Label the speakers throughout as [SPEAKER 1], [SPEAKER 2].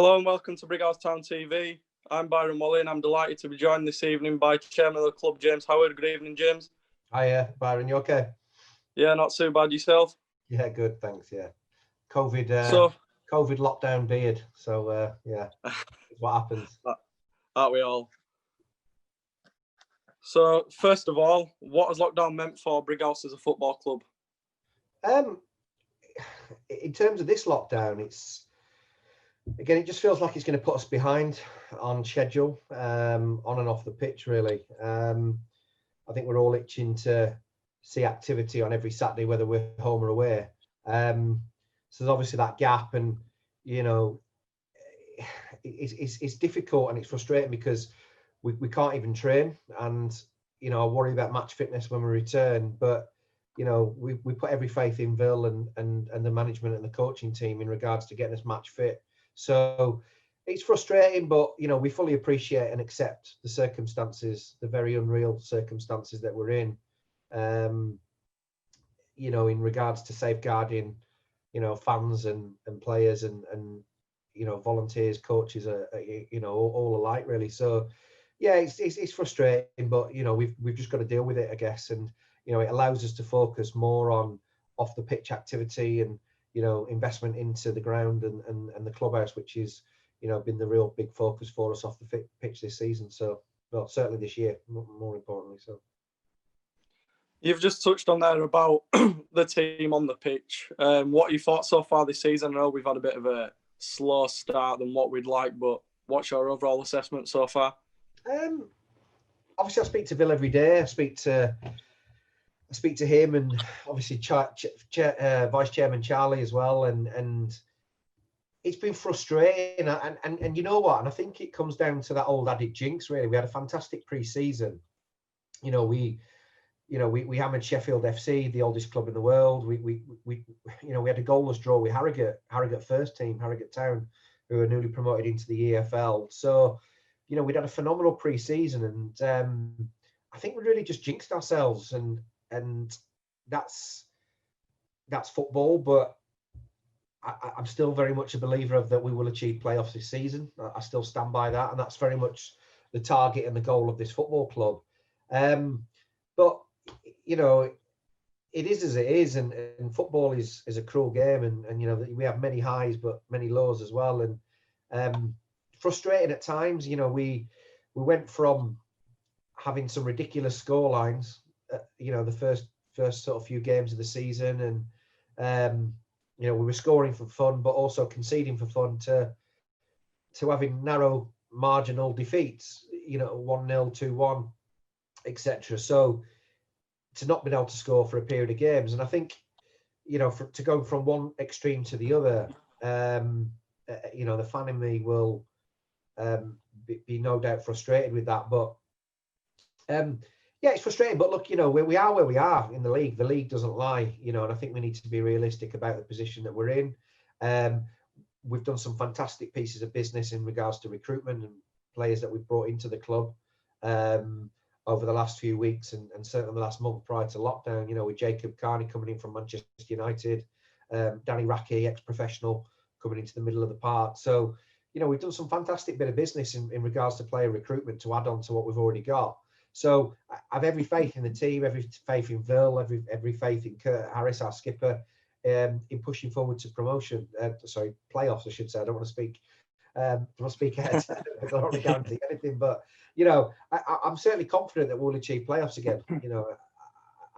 [SPEAKER 1] Hello and welcome to Brighouse Town TV. I'm Byron Whalley and I'm delighted to be joined this evening by Chairman of the club, James Howard. Good evening, James.
[SPEAKER 2] Hiya, Byron, you okay?
[SPEAKER 1] Yeah, not too bad. Yourself?
[SPEAKER 2] Yeah, good, thanks, yeah. COVID lockdown beard, so yeah, it's what happens.
[SPEAKER 1] Aren't we all? So, first of all, what has lockdown meant for Brighouse as a football club?
[SPEAKER 2] In terms of this lockdown, it just feels like it's going to put us behind on schedule, on and off the pitch, really. I think we're all itching to see activity on every Saturday, whether we're home or away. So there's obviously that gap, and it's difficult and it's frustrating because we can't even train, and I worry about match fitness when we return. But we put every faith in Bill and the management and the coaching team in regards to getting us match fit. So it's frustrating, but we fully appreciate and accept the circumstances, the very unreal circumstances that we're in. In regards to safeguarding, fans and players and volunteers, coaches are all alike, really. So yeah, it's frustrating, but we've just got to deal with it, I guess. And it allows us to focus more on off the pitch activity and investment into the ground and the clubhouse, which is been the real big focus for us off the pitch this season. So, well, certainly this year, more importantly. So
[SPEAKER 1] you've just touched on there about the team on the pitch. What are your thoughts so far this season? I know we've had a bit of a slow start than what we'd like, but what's your overall assessment so far?
[SPEAKER 2] Obviously, I speak to Bill every day. I speak to him, and obviously Vice Chairman Charlie as well. And it's been frustrating. And you know what? And I think it comes down to that old adage jinx. Really, we had a fantastic pre-season. We hammered Sheffield FC, the oldest club in the world. We had a goalless draw with Harrogate first team, Harrogate Town, who are newly promoted into the EFL. So, we'd had a phenomenal pre-season, and I think we really just jinxed ourselves, and that's football. But I'm still very much a believer of that we will achieve playoffs this season. I still stand by that, and that's very much the target and the goal of this football club. But it is as it is, and football is a cruel game, and we have many highs but many lows as well, and frustrating at times. We went from having some ridiculous score lines, the first sort of few games of the season, and we were scoring for fun but also conceding for fun, to having narrow marginal defeats, 1-0, 2-1, etc. So to not be able to score for a period of games, and I think to go from one extreme to the other, the fan in me will be no doubt frustrated with that. But yeah, it's frustrating. But look, we are where we are in the league. The league doesn't lie, and I think we need to be realistic about the position that we're in. We've done some fantastic pieces of business in regards to recruitment and players that we've brought into the club over the last few weeks, and certainly the last month prior to lockdown, with Jacob Carney coming in from Manchester United, Danny Raki, ex-professional, coming into the middle of the park. So, we've done some fantastic bit of business in regards to player recruitment to add on to what we've already got. So I have every faith in the team, every faith in Bill, every faith in Kurt Harris, our skipper, in pushing forward to promotion. Playoffs, I should say. I don't want to speak ahead. I don't want to guarantee anything, but I'm certainly confident that we'll achieve playoffs again.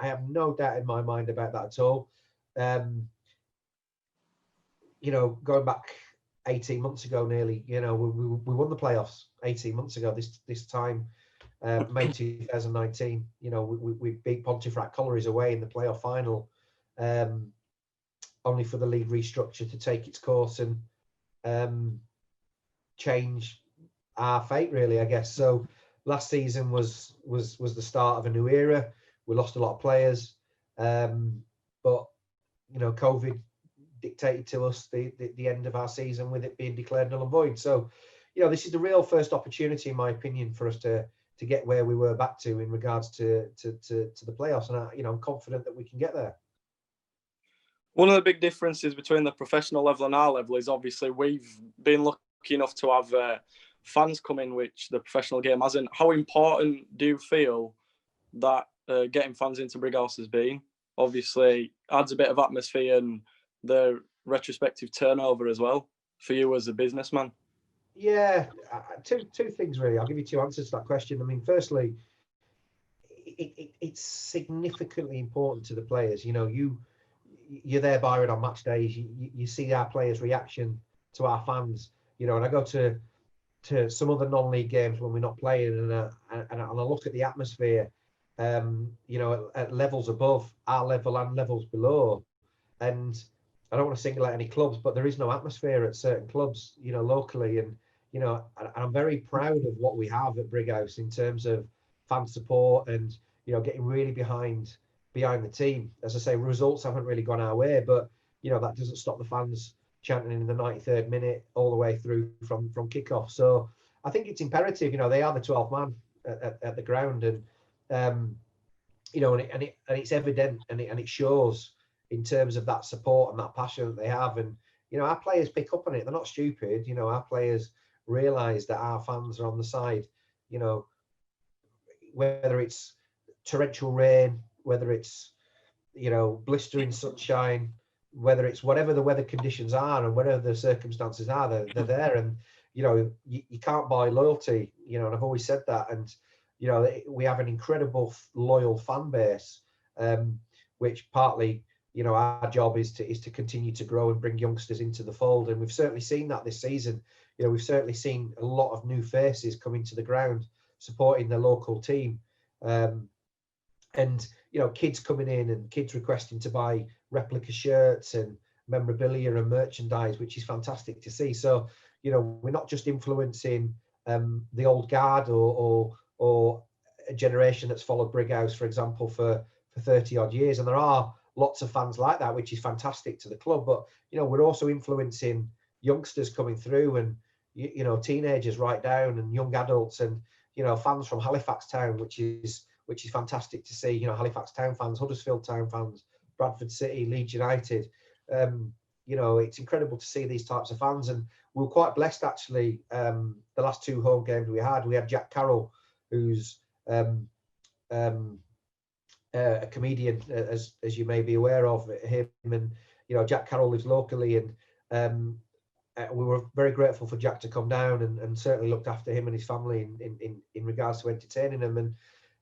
[SPEAKER 2] I have no doubt in my mind about that at all. Going back 18 months ago, nearly, we won the playoffs 18 months ago. This time, May 2019. We beat Pontefract Collieries away in the playoff final, only for the league restructure to take its course and change our fate, really, I guess. So last season was the start of a new era. We lost a lot of players, but COVID dictated to us the end of our season, with it being declared null and void. So this is the real first opportunity, in my opinion, for us to get where we were back to in regards to the playoffs, and I'm confident that we can get there.
[SPEAKER 1] One of the big differences between the professional level and our level is obviously we've been looking lucky enough to have fans come in, which the professional game hasn't. How important do you feel that getting fans into Brighouse has been? Obviously, adds a bit of atmosphere and the retrospective turnover as well for you as a businessman.
[SPEAKER 2] Yeah, two things really. I'll give you two answers to that question. I mean, firstly, it's significantly important to the players. You know, you're there, Byron, on match days. You see our players' reaction to our fans. You know, and I go to some other non-league games when we're not playing, and I look at the atmosphere. You know, at levels above our level and levels below, and I don't want to single out any clubs, but there is no atmosphere at certain clubs, you know, locally, and you know, and I'm very proud of what we have at Brighouse in terms of fan support and you know getting really behind the team. As I say, results haven't really gone our way, but you know that doesn't stop the fans chanting in the 93rd minute all the way through from kickoff. So I think it's imperative. You know, they are the 12th man at the ground, and you know, and it's evident, and it shows in terms of that support and that passion that they have. And you know, our players pick up on it. They're not stupid. You know, our players realise that our fans are on the side. You know, whether it's torrential rain, whether it's you know blistering sunshine, whether it's whatever the weather conditions are and whatever the circumstances are, they're there. And you know, you can't buy loyalty. You know, and I've always said that. And you know, we have an incredible loyal fan base, which partly, you know, our job is to continue to grow and bring youngsters into the fold. And we've certainly seen that this season. You know, we've certainly seen a lot of new faces coming to the ground supporting the local team. And, you know, kids coming in and kids requesting to buy replica shirts and memorabilia and merchandise, which is fantastic to see. So, you know, we're not just influencing the old guard or a generation that's followed Brighouse, for example, for 30 odd years. And there are lots of fans like that, which is fantastic to the club. But, you know, we're also influencing youngsters coming through and, you know, teenagers right down and young adults and, you know, fans from Halifax Town, which is fantastic to see. You know, Halifax Town fans, Huddersfield Town fans, Bradford City, Leeds United. You know, it's incredible to see these types of fans. And we were quite blessed, actually. The last two home games we had Jack Carroll, who's a comedian, as you may be aware of him. And, you know, Jack Carroll lives locally, and we were very grateful for Jack to come down and certainly looked after him and his family in regards to entertaining them. And,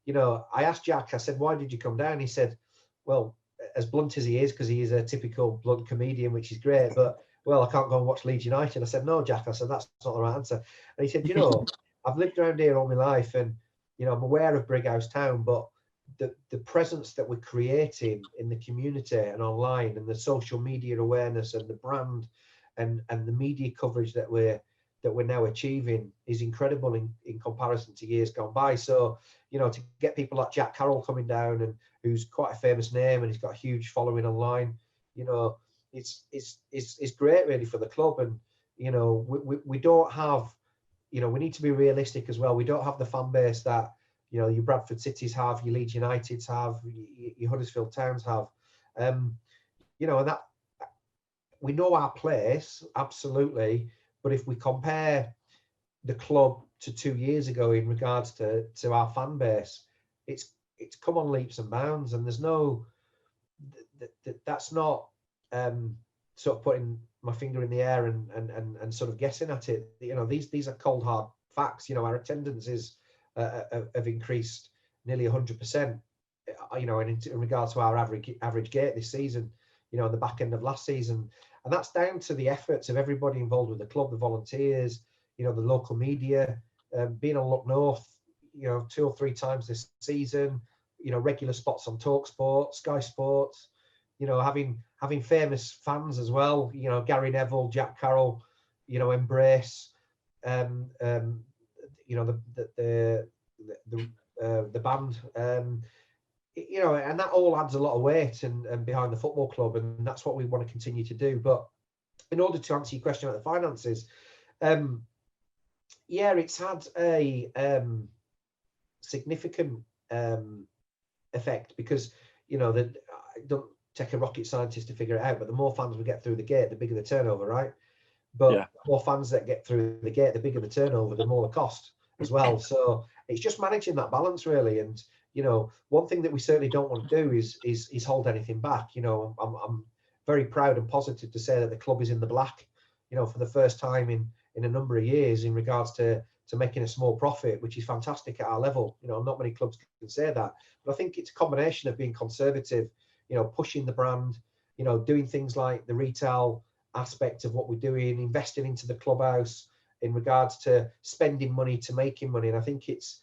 [SPEAKER 2] you know, I asked Jack, I said, why did you come down? He said, well, as blunt as he is, because he is a typical blunt comedian, which is great, but, well, I can't go and watch Leeds United. I said, no, Jack, I said, that's not the right answer. And he said, you know, I've lived around here all my life, and, you know, I'm aware of Brighouse Town, but the presence that we're creating in the community and online, and the social media awareness and the brand and the media coverage that we're now achieving is incredible in comparison to years gone by. So, you know, to get people like Jack Carroll coming down, and who's quite a famous name and he's got a huge following online, you know, it's great really for the club. And, you know, we don't have, you know, we need to be realistic as well. We don't have the fan base that, you know, your Bradford Cities have, your Leeds Uniteds have, your Huddersfield Towns have. You know, and that we know our place, absolutely. But if we compare the club to 2 years ago in regards to our fan base, it's come on leaps and bounds, and there's no that's not sort of putting my finger in the air and sort of guessing at it. You know, these are cold hard facts. You know, our attendance is have increased nearly 100%. You know, in regards to our average gate this season, you know, on the back end of last season. And that's down to the efforts of everybody involved with the club, the volunteers, you know, the local media, being on Look North, you know, 2 or 3 times this season, you know, regular spots on TalkSport, Sky Sports, you know, having famous fans as well, you know, Gary Neville, Jack Carroll, you know, Embrace, you know, the band, you know, and that all adds a lot of weight and behind the football club, and that's what we want to continue to do. But in order to answer your question about the finances, yeah, it's had a significant effect, because, you know, it don't take a rocket scientist to figure it out, but the more fans we get through the gate, the bigger the turnover, right? but
[SPEAKER 1] Yeah.
[SPEAKER 2] the more fans that get through the gate, the bigger the turnover, the more the cost as well. So it's just managing that balance really. And one thing that we certainly don't want to do is hold anything back. I'm very proud and positive to say that the club is in the black, for the first time in a number of years in regards to making a small profit, which is fantastic at our level. Not many clubs can say that, but I think it's a combination of being conservative, pushing the brand, doing things like the retail aspect of what we're doing, investing into the clubhouse in regards to spending money to making money. And I think it's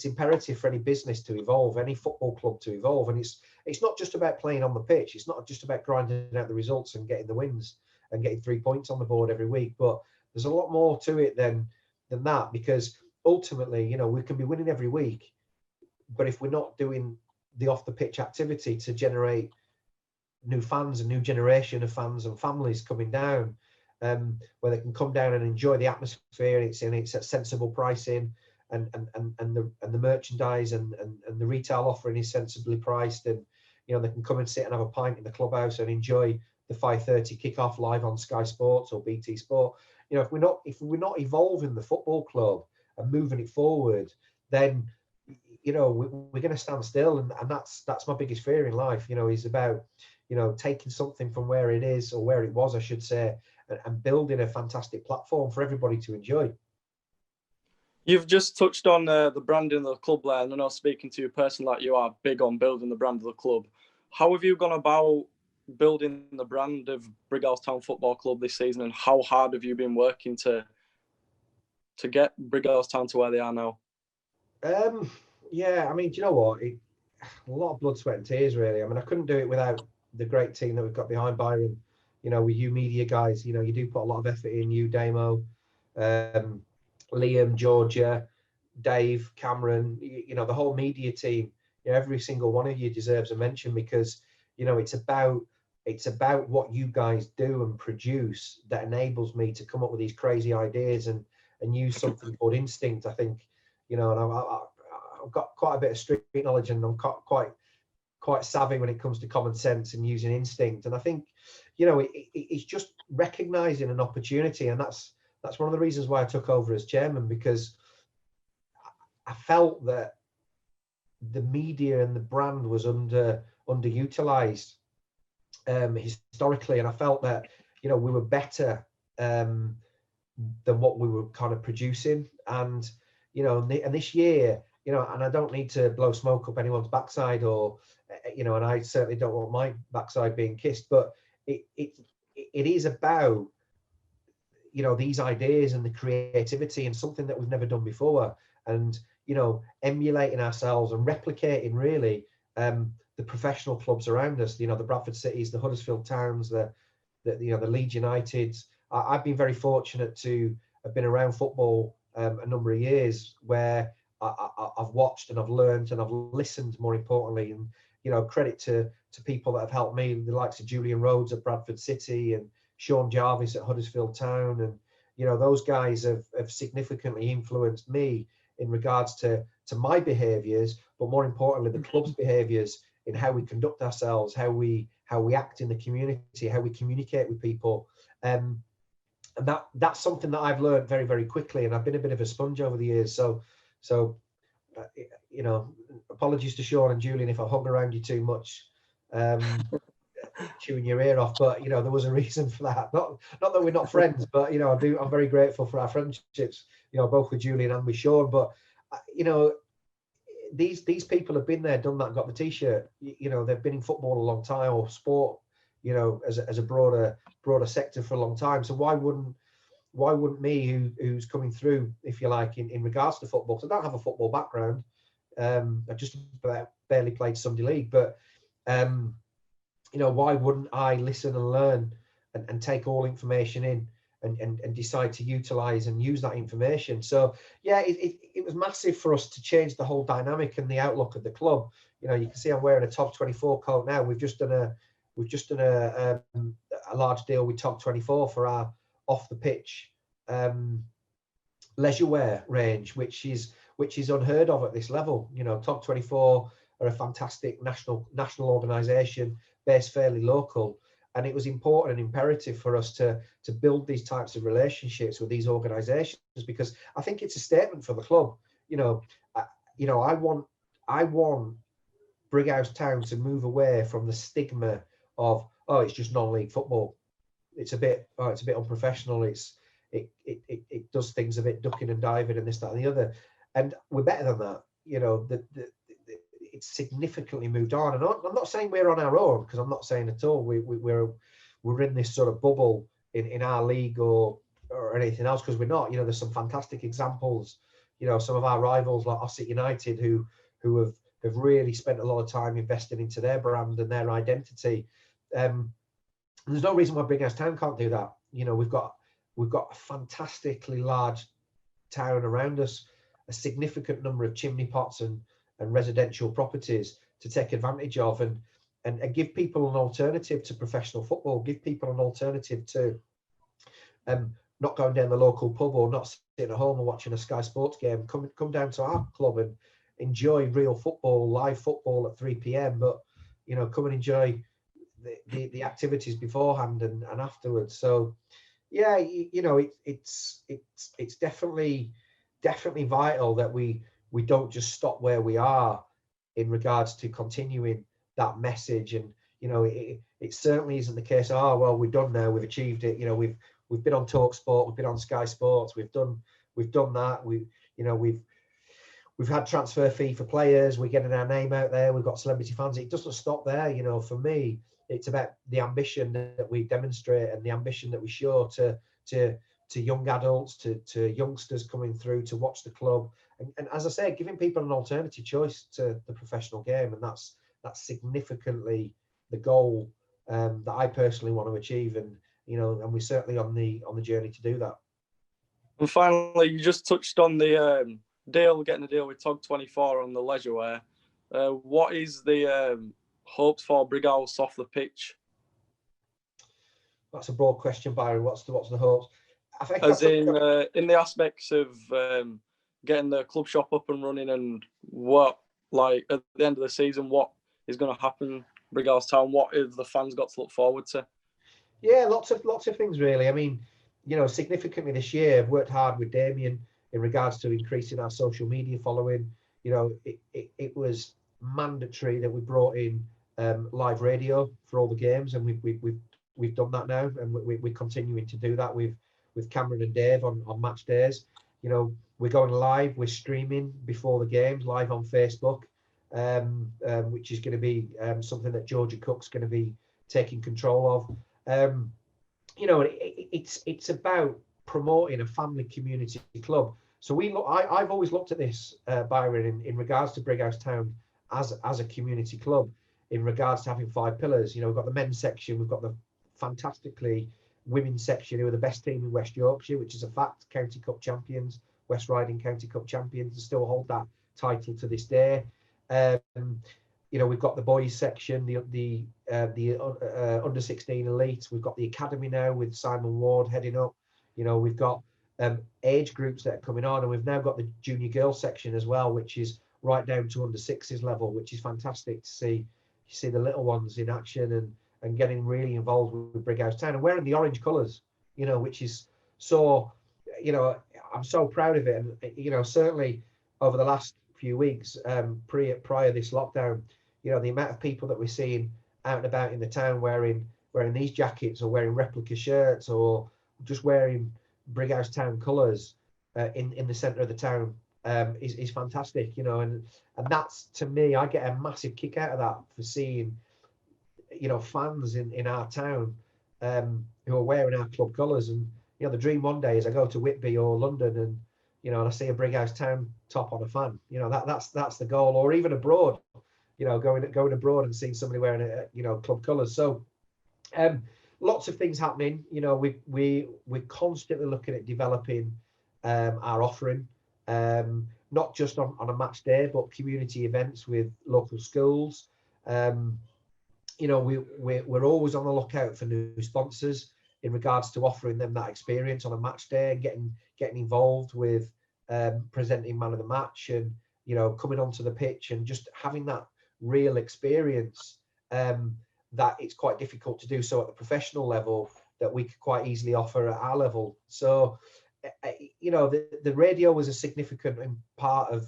[SPEAKER 2] imperative for any business to evolve, any football club to evolve. And it's not just about playing on the pitch. It's not just about grinding out the results and getting the wins and getting 3 points on the board every week. But there's a lot more to it than that, because ultimately, we can be winning every week, but if we're not doing the off the pitch activity to generate new fans, a new generation of fans and families coming down, where they can come down and enjoy the atmosphere, and it's at sensible pricing, and the merchandise and the retail offering is sensibly priced, and they can come and sit and have a pint in the clubhouse and enjoy the 5:30 kickoff live on Sky Sports or BT Sport. If we're not evolving the football club and moving it forward, then we're going to stand still, and that's my biggest fear in life. Is about taking something from where it is, or where it was, I should say, and building a fantastic platform for everybody to enjoy.
[SPEAKER 1] You've just touched on the branding of the club there, and I know, speaking to you personally, like you are big on building the brand of the club. How have you gone about building the brand of Brighouse Football Club this season, and how hard have you been working to get Brighouse Town to where they are now?
[SPEAKER 2] Yeah, I mean, do you know what? A lot of blood, sweat, and tears, really. I mean, I couldn't do it without the great team that we've got behind Byron. With you media guys, you do put a lot of effort in. You, Damo, Liam, Georgia, Dave, Cameron, the whole media team. Every single one of you deserves a mention, because it's about what you guys do and produce that enables me to come up with these crazy ideas and use something called instinct. I think, and I've got quite a bit of street knowledge, and I'm quite savvy when it comes to common sense and using instinct. And I think, it's just recognizing an opportunity, and that's one of the reasons why I took over as chairman, because I felt that the media and the brand was underutilized historically, and I felt that we were better than what we were kind of producing. And and this year, and I don't need to blow smoke up anyone's backside, or and I certainly don't want my backside being kissed, but it is about these ideas and the creativity, and something that we've never done before, and emulating ourselves and replicating really the professional clubs around us, the Bradford Cities, the Huddersfield Towns, the Leeds Uniteds. I've been very fortunate to have been around football a number of years, where I've watched and I've learned and I've listened, more importantly, and credit to people that have helped me, the likes of Julian Rhodes at Bradford City and Sean Jarvis at Huddersfield Town, and those guys have significantly influenced me in regards to my behaviours, but more importantly the club's behaviours, in how we conduct ourselves, how we act in the community, how we communicate with people, and that's something that I've learned very, very quickly, and I've been a bit of a sponge over the years. So apologies to Sean and Julian if I hung around you too much, chewing your ear off, but there was a reason for that. Not that we're not friends, but I'm very grateful for our friendships, both with Julian and with Sean. But these people have been there, done that, got the t-shirt. They've been in football a long time, or sport, as a broader sector for a long time. So why wouldn't me, who's coming through, if you like, in regards to football? Because I don't have a football background. I just barely played Sunday league, but why wouldn't I listen and learn and take all information in and decide to utilize and use that information? So yeah, it was massive for us to change the whole dynamic and the outlook of the club. You can see I'm wearing a Top 24 coat now. We've just done a large deal with Top 24 for our off the pitch leisure wear range, which is unheard of at this level. Top 24 are a fantastic national organisation based fairly local, And it was important and imperative for us to build these types of relationships with these organisations, because I think it's a statement for the club. I want Brighouse Town to move away from the stigma of, oh, it's just non-league football. It's a bit unprofessional. It does things a bit ducking and diving and this, that, and the other. And we're better than that. It's significantly moved on. And I'm not saying we're on our own, because I'm not saying at all we're in this sort of bubble in our league or anything else, because we're not. There's some fantastic examples. Some of our rivals like Ossett United who have really spent a lot of time investing into their brand and their identity. There's no reason why Brighouse Town can't do that. We've got a fantastically large town around us, a significant number of chimney pots and residential properties to take advantage of, and give people an alternative to professional football, give people an alternative to not going down the local pub or not sitting at home and watching a Sky Sports game. Come down to our club and enjoy real football, live football at 3 p.m. But come and enjoy the activities beforehand and afterwards. So yeah, it's definitely vital that we don't just stop where we are in regards to continuing that message. And it certainly isn't the case, oh well, we're done now, we've achieved it. We've been on Talk Sport, we've been on Sky Sports, we've done that. We've had transfer fee for players, we're getting our name out there, we've got celebrity fans. It doesn't stop there. For me, it's about the ambition that we demonstrate and the ambition that we show to young adults, to youngsters coming through to watch the club. And as I say, giving people an alternative choice to the professional game. And that's significantly the goal that I personally want to achieve. And we're certainly on the journey to do that.
[SPEAKER 1] And finally, you just touched on the getting a deal with Tog24 on the leisure wear. What is the hopes for Brighouse off the pitch?
[SPEAKER 2] That's a broad question, Byron. What's the hopes?
[SPEAKER 1] I think in the aspects of getting the club shop up and running, and what, like, at the end of the season, what is going to happen, Brighouse Town? What have the fans got to look forward to?
[SPEAKER 2] Yeah, lots of things really. I mean, significantly this year, I've worked hard with Damien in regards to increasing our social media following. It was mandatory that we brought in live radio for all the games, and we've done that now, and we're continuing to do that with Cameron and Dave on match days. We're going live, we're streaming before the games live on Facebook, which is going to be something that Georgia Cook's going to be taking control of. It's about promoting a family community club. So I've always looked at this, Byron, in regards to Brighouse Town as a community club, in regards to having 5 pillars. We've got the men's section, we've got the fantastically women's section, who are the best team in West Yorkshire, which is a fact, County Cup champions, West Riding County Cup champions, and still hold that title to this day. We've got the boys section, the under 16 elite. We've got the academy now with Simon Ward heading up. We've got age groups that are coming on, and we've now got the junior girls section as well, which is right down to under 6s level, which is fantastic to see. You see the little ones in action and getting really involved with Brighouse Town and wearing the orange colours, which is so, I'm so proud of it. And, certainly over the last few weeks, prior this lockdown, the amount of people that we're seeing out and about in the town wearing these jackets, or wearing replica shirts, or just wearing Brighouse Town colours in the centre of the town is fantastic, and that's, to me, I get a massive kick out of that, for seeing fans in our town who are wearing our club colours. And the dream one day is I go to Whitby or London and I see a Brighouse Town top on a fan. That's the goal. Or even abroad, going abroad and seeing somebody wearing club colours. So lots of things happening. We're constantly looking at developing our offering, not just on a match day, but community events with local schools. We're always on the lookout for new sponsors in regards to offering them that experience on a match day, and getting involved with presenting man of the match, and coming onto the pitch and just having that real experience that it's quite difficult to do so at the professional level that we could quite easily offer at our level. So, you know, the radio was a significant part of,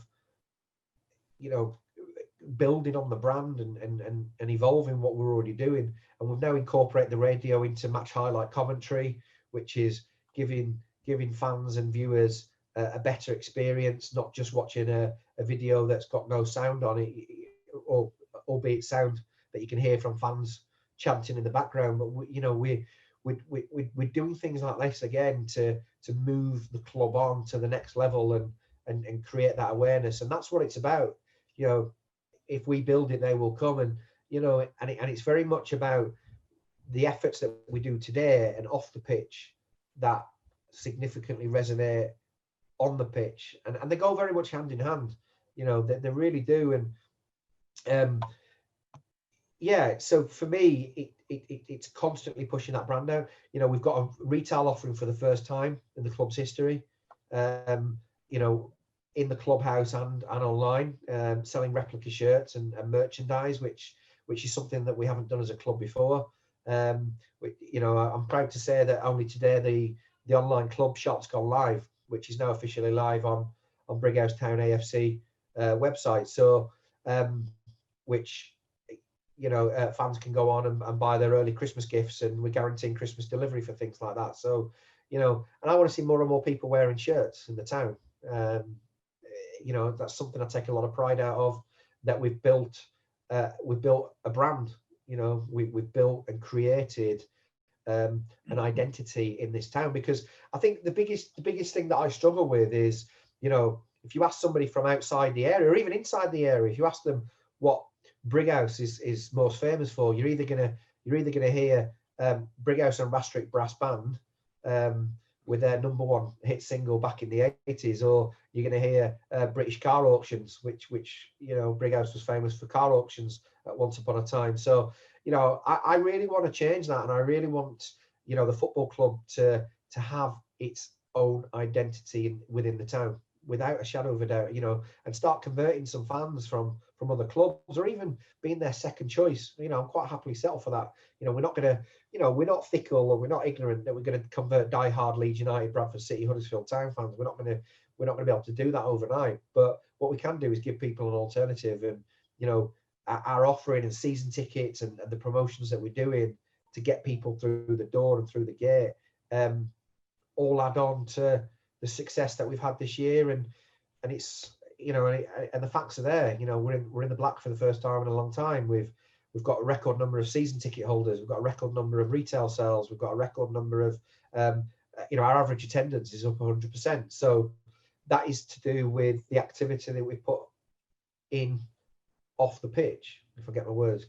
[SPEAKER 2] you know, building on the brand and evolving what we're already doing. And we've now incorporated the radio into match highlight commentary, which is giving fans and viewers a better experience, not just watching a video that's got no sound on it, or albeit sound that you can hear from fans chanting in the background. But we're doing things like this again to move the club on to the next level and create that awareness. And that's what it's about. You know, if we build it, they will come. And you know, and it's very much about the efforts that we do today and off the pitch that significantly resonate on the pitch, and they go very much hand in hand. You know, they really do. And yeah, so for me, it's constantly pushing that brand out. You know, we've got a retail offering for the first time in the club's history. You know, in the clubhouse and online, selling replica shirts and merchandise, which is something that we haven't done as a club before. You know, I'm proud to say that only today the online club shop's gone live, which is now officially live on Brighouse Town AFC website. So, which, you know, fans can go on and buy their early Christmas gifts, and we're guaranteeing Christmas delivery for things like that. So, you know, and I want to see more and more people wearing shirts in the town. You know, that's something I take a lot of pride out of, that we've built a brand. You know, we've built and created an identity in this town, because I think the biggest thing that I struggle with is, you know, if you ask somebody from outside the area or even inside the area, if you ask them what Brighouse is most famous for, you're either gonna hear Brighouse and Rastrick Brass Band with their #1 hit single back in the 80s, or you're going to hear British car auctions, which you know, Brighouse was famous for car auctions at once upon a time. So, you know, I really want to change that, and I really want, you know, the football club to have its own identity within the town, without a shadow of a doubt, you know, and start converting some fans from other clubs, or even being their second choice. You know, I'm quite happily settled for that. You know, we're not going to, you know, we're not fickle, or we're not ignorant that we're going to convert diehard Leeds United, Bradford City, Huddersfield Town fans. We're not going to be able to do that overnight. But what we can do is give people an alternative, and, you know, our offering and season tickets and the promotions that we're doing to get people through the door and through the gate, all add on to the success that we've had this year. And it's, you know, and the facts are there. You know, we're in the black for the first time in a long time. We've got a record number of season ticket holders. We've got a record number of retail sales. We've got a record number of, you know, our average attendance is up 100%. So that is to do with the activity that we put in off the pitch. If I get my words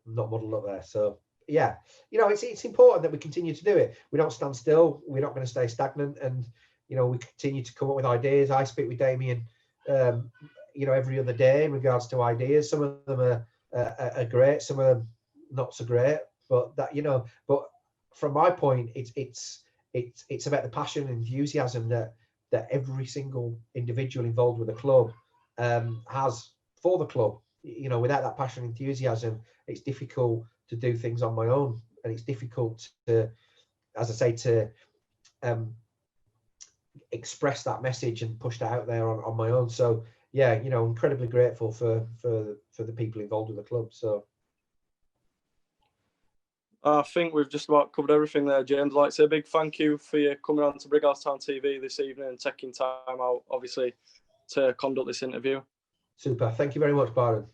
[SPEAKER 2] not muddled up there. So yeah, you know, it's important that we continue to do it. We don't stand still. We're not going to stay stagnant, and, you know, we continue to come up with ideas. I speak with Damien, you know, every other day in regards to ideas. Some of them are great, some of them not so great. But that, you know, but from my point, it's about the passion and enthusiasm that every single individual involved with the club has for the club. You know, without that passion and enthusiasm, it's difficult to do things on my own, and it's difficult to, as I say, to express that message and push that out there on my own. So yeah, you know, incredibly grateful for the people involved with the club. So
[SPEAKER 1] I think we've just about covered everything there, James. I'd like to say a big thank you for you coming on to Brighouse Town TV this evening and taking time out, obviously, to conduct this interview.
[SPEAKER 2] Super. Thank you very much, Byron.